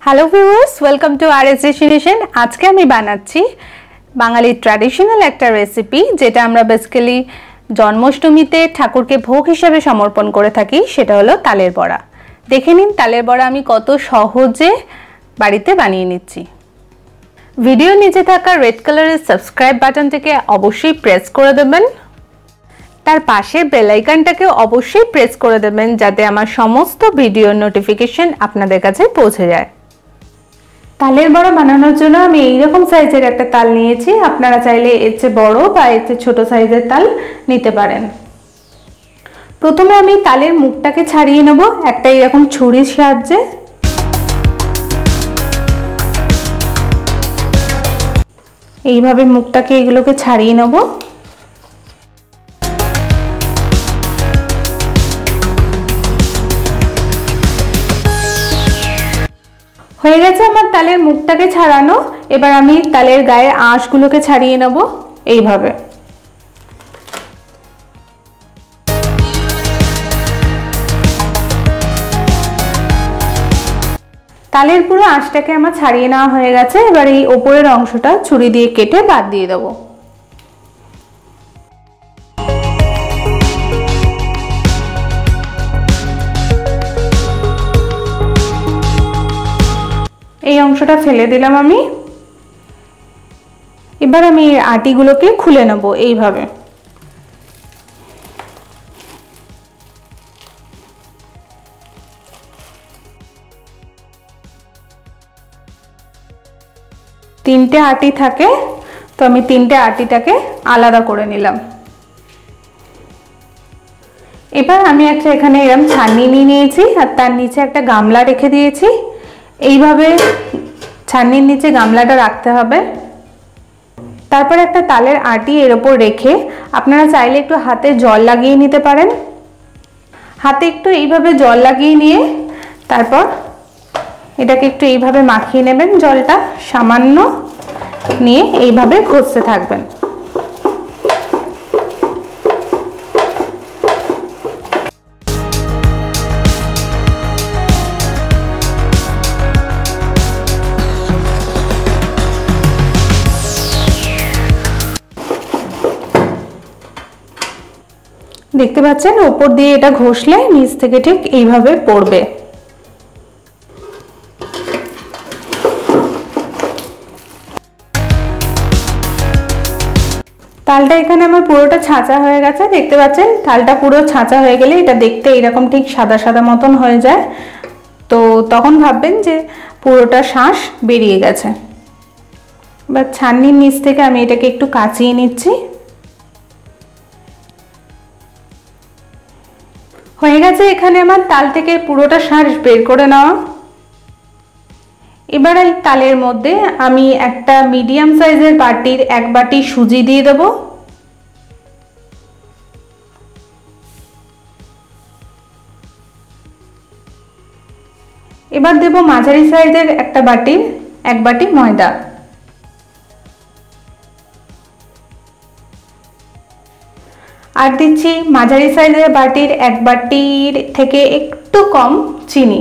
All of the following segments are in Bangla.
Hello viewers, welcome to R S destination. আজকে আমি বানাচ্ছি বাঙালি ট্র্যাডিশনাল একটা রেসিপি, যেটা আমরা বেসিক্যালি জন্মাষ্টমীতে ঠাকুরকে ভোগ হিসেবে সমর্পণ করে থাকি। সেটা হলো তালের বড়া। দেখে নিন তালের বড়া আমি কত সহজে বাড়িতে বানিয়ে নিচ্ছি। ভিডিও নিচে থাকা রেড কালারের সাবস্ক্রাইব বাটনটাকে অবশ্যই প্রেস করে দেবেন, তার পাশে বেল আইকনটাকে অবশ্যই প্রেস করে দেবেন, যাতে আমার সমস্ত ভিডিওর নোটিফিকেশন আপনাদের কাছে পৌঁছে যায়। তালের বড়া বানানোর জন্য আমি এইরকম সাইজের একটা তাল নিয়েছি। আপনারা চাইলে এর চেয়ে বড় বা এর চেয়ে ছোট সাইজের তাল নিতে পারেন। প্রথমে আমি তালের মুখটাকে ছাড়িয়ে নেব একটা এরকম ছুরির সাহায্যে। এইভাবে মুখটাকে এগুলোকে ছাড়িয়ে নেব। হয়ে গেছে আমার তালের মুখটাকে ছাড়ানো। এবার আমি তালের গায়ে আঁশগুলোকে ছাড়িয়ে নেব এইভাবে। তালের পুরো আঁশটাকে আমার ছাড়িয়ে নেওয়া হয়ে গেছে। এবার এই ওপরের অংশটা ছুরি দিয়ে কেটে বাদ দিয়ে দেবো। এই অংশটা ফেলে দিলাম আমি। এবার আমি আটিগুলোকে খুলে নেব এইভাবে। তিনটে আটি থাকে, তো আমি তিনটে আটিটাকে আলাদা করে নিলাম। এবার আমি একটা এখানে এরকম ছাঁকনি নিয়ে নিয়েছি, আর তার নিচে একটা গামলা রেখে দিয়েছি। এইভাবে ছাঁকনির নিচে গামলাটা রাখতে হবে। তারপর একটা তালের আটি এর ওপর রেখে আপনারা চাইলে একটু হাতে জল লাগিয়ে নিতে পারেন। হাতে একটু এইভাবে জল লাগিয়ে নিয়ে তারপর এটাকে একটু এইভাবে মাখিয়ে নেবেন। জলটা সামান্য নিয়ে এইভাবে ঘষতে থাকবেন। দেখতে পাচ্ছেন উপর দিয়ে এটা ঘষলে নিচ থেকে ঠিক এইভাবে পড়বে। তালটা এখানে আমার পুরোটা ছাঁচা হয়ে গেছে। দেখতে পাচ্ছেন তালটা পুরো ছাঁচা হয়ে গেলে এটা দেখতে এরকম ঠিক সাদা সাদা মতন হয়ে যায়। তো তখন ভাববেন যে পুরোটা শাঁস বেরিয়ে গেছে। এবার ছাঁকনির নিচ থেকে আমি এটাকে একটু কাচিয়ে নিচ্ছি। হয়ে গেছে এখানে আমার তাল থেকে পুরোটা শাঁস বের করে নেওয়া। এবার এই তালের মধ্যে আমি একটা মিডিয়াম সাইজের বাটির এক বাটি সুজি দিয়ে দেব। এবার দেব মাঝারি সাইজের একটা বাটির এক বাটি ময়দা। আর দিচ্ছি মাঝারি সাইজের বাটির এক বাটির থেকে একটু কম চিনি।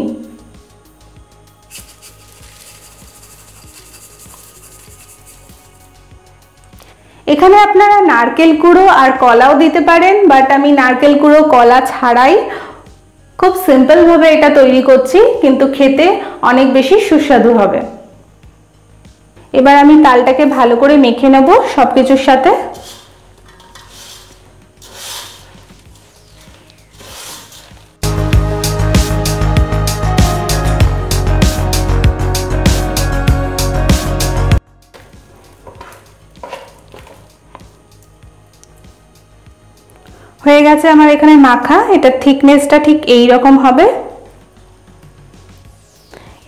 এখানে আপনারা নারকেল কুড়ো আর কলাও দিতে পারেন, বাট আমি নারকেল কুড়ো কলা ছাড়াই খুব সিম্পল ভাবে এটা তৈরি করছি, কিন্তু খেতে অনেক বেশি সুস্বাদু হবে। এবার আমি তালটাকে ভালো করে মেখে নেব সবকিছুর সাথে। হয়ে গেছে আমার এখানে মাখা। এটা থিকনেসটা ঠিক এই রকম হবে।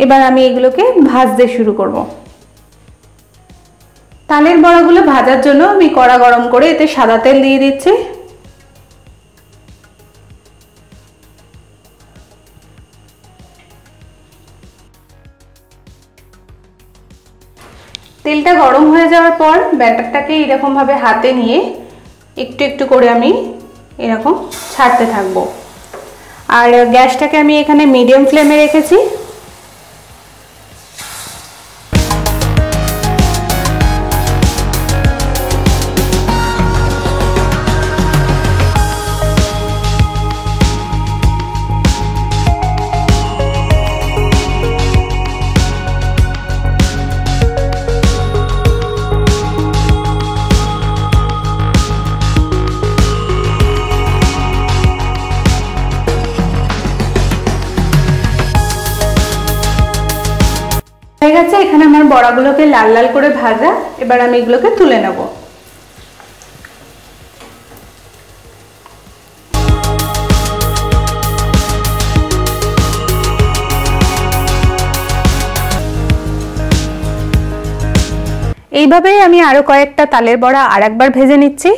এবার আমি এগুলোকে ভাজতে শুরু করব। তালের বড়াগুলো ভাজার জন্য আমি কড়া গরম করে এতে সাদা তেল দিয়ে দিচ্ছি। তেলটা গরম হয়ে যাওয়ার পর ব্যাটারটাকে এরকম ভাবে হাতে নিয়ে একটু একটু করে আমি এরকম ছাড়তে থাকবো। আর গ্যাসটাকে আমি এখানে মিডিয়াম ফ্লেমে রেখেছি। হয়ে গেছে, এখানে আমার বড়াগুলোকে লাল লাল করে ভাজা। এবার আমি এগুলোকে তুলে নেব। এইভাবেই আমি আরো কয়েকটা তালের বড়া আরেকবার ভেজে নিচ্ছি।